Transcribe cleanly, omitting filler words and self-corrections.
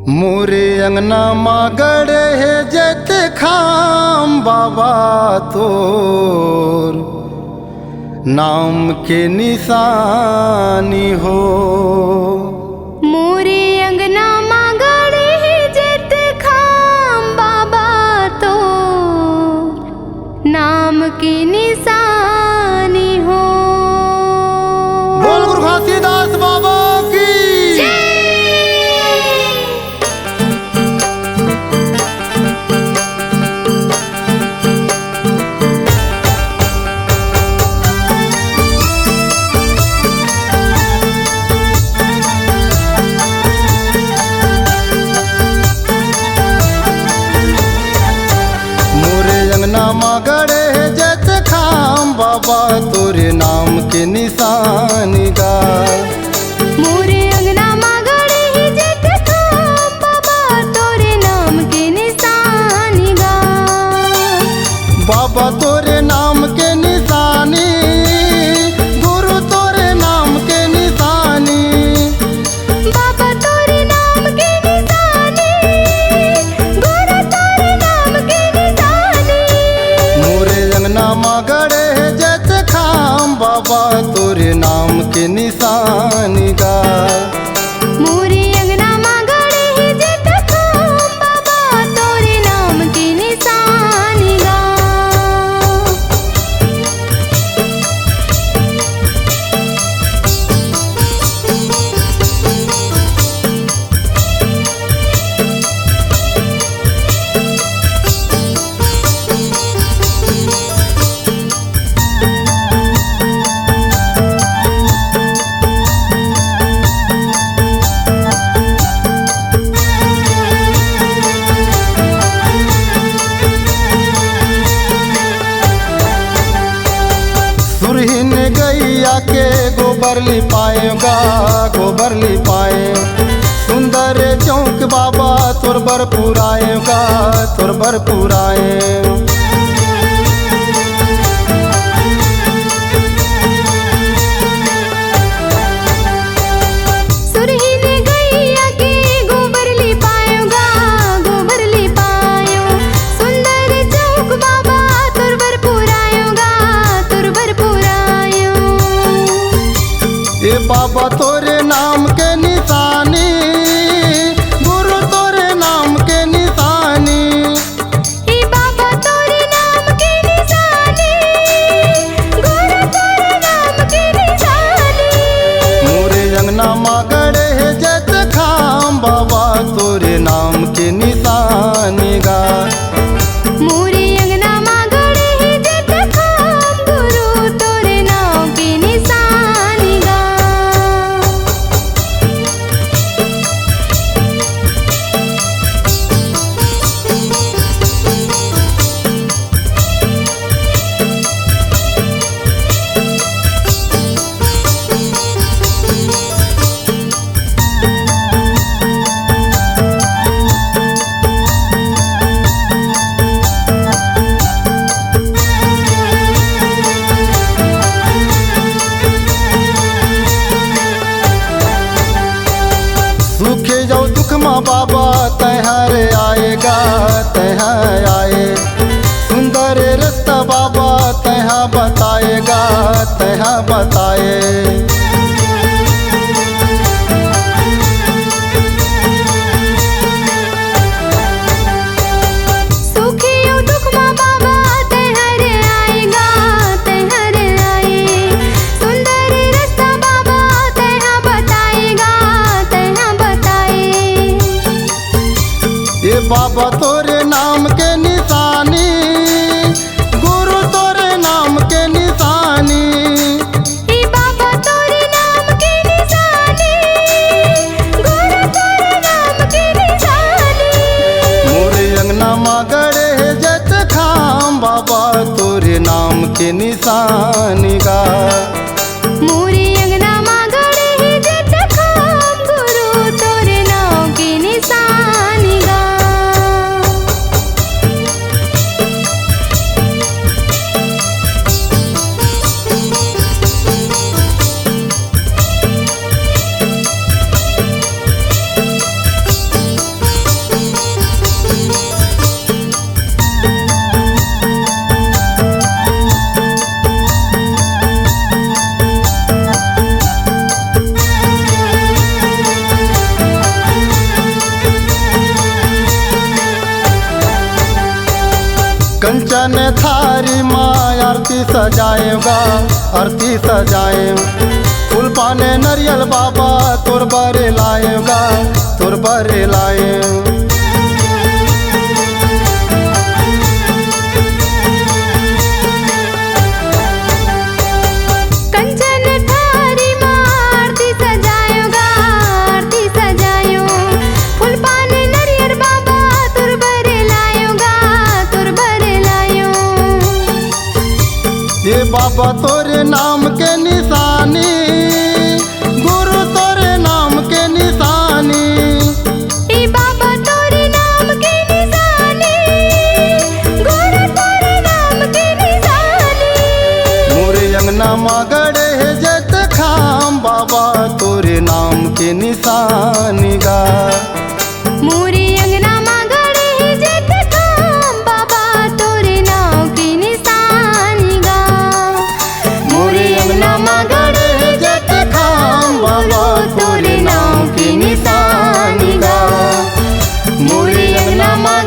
मोरे अंगना मागड़े है जैते खाम बाबा तोर नाम के निशानी हो। मोरे अंगना मागड़े है जैते खाम बाबा तोर नाम के निशानी हो। बोल गुरु घासीदास बाबा की मागड़े है जैसे खाम बाबा तोरे नाम के निशानी गा। मोरे अंगना मागड़े है जैसे खाम बाबा तोरे नाम के निशानी गा। बाबा तोरे नाम के निशानी गुरु तोरे नाम के निशानी। बाबा तोरे नाम के निशानी गुरु तोरे नाम के निशानी। मोरे अंगना मागड़े है जैसे खाम बाबा तोरे नाम के निशानी गा। मोरे अंगना मागड़े है जैसे खाम बाबा तोरे नाम के निशानी गा। सुरहीन गैया के गोबर लिपाएगा गोबर लिपाए। सुंदर चौक बाबा तोर बर पुराएगा तोर बर पुराए। ये बाबा तोरे नाम के निशानी गुरु तोरे नाम के निशानी। ये बाबा तोरे नाम के निशानी गुरु तोरे नाम के निशानी। मोरे अंगना मागड़े है जैसे खाम बाबा तोरे नाम के निशानी गा। मोरे अंगना मागड़े है जैसे खाम गुरु तोरे नाम के निशानी गा। सूखे जाओ दुख माँ बाबा तैहार आएगा तैहा आए। सुंदर रास्ता बाबा तैहा बताएगा तैहा बताए। ये बाबा तोरे नाम के निशानी गुरु तोरे नाम के निशानी। ये बाबा तोरे नाम के निशानी गुरु तोरे नाम के निशानी। मोरे अंगना मागड़े है जैसे खाम बाबा तोरे नाम के निशानी गा। मोरे अंगना मागड़े है जैसे खाम गुरु तोरे नाम के निशानी गा। कंचन थारी माँ आरती सजाएगा, आरती सजाए। फूल पाने नरियल बाबा तोर बरे लाएगा, तोर बरे लाए। ये बाबा तोरे नाम के निशानी, गुरु तोरे नाम के निशानी। ए बाबा तोरे नाम के निशानी, गुरु तोरे नाम के निशानी। मोरे अंगना माँ गड़े है जत खाम बाबा तोरे नाम के निशानी गा। मोरे अंगना माँ गड़े है जत खाम बाबा तोरे नाम के निशानी गा। मोरे अंगना माँ गड़े है जत खाम बाबा तोरे नाम के निशानी गा। मोरे अंगना माँ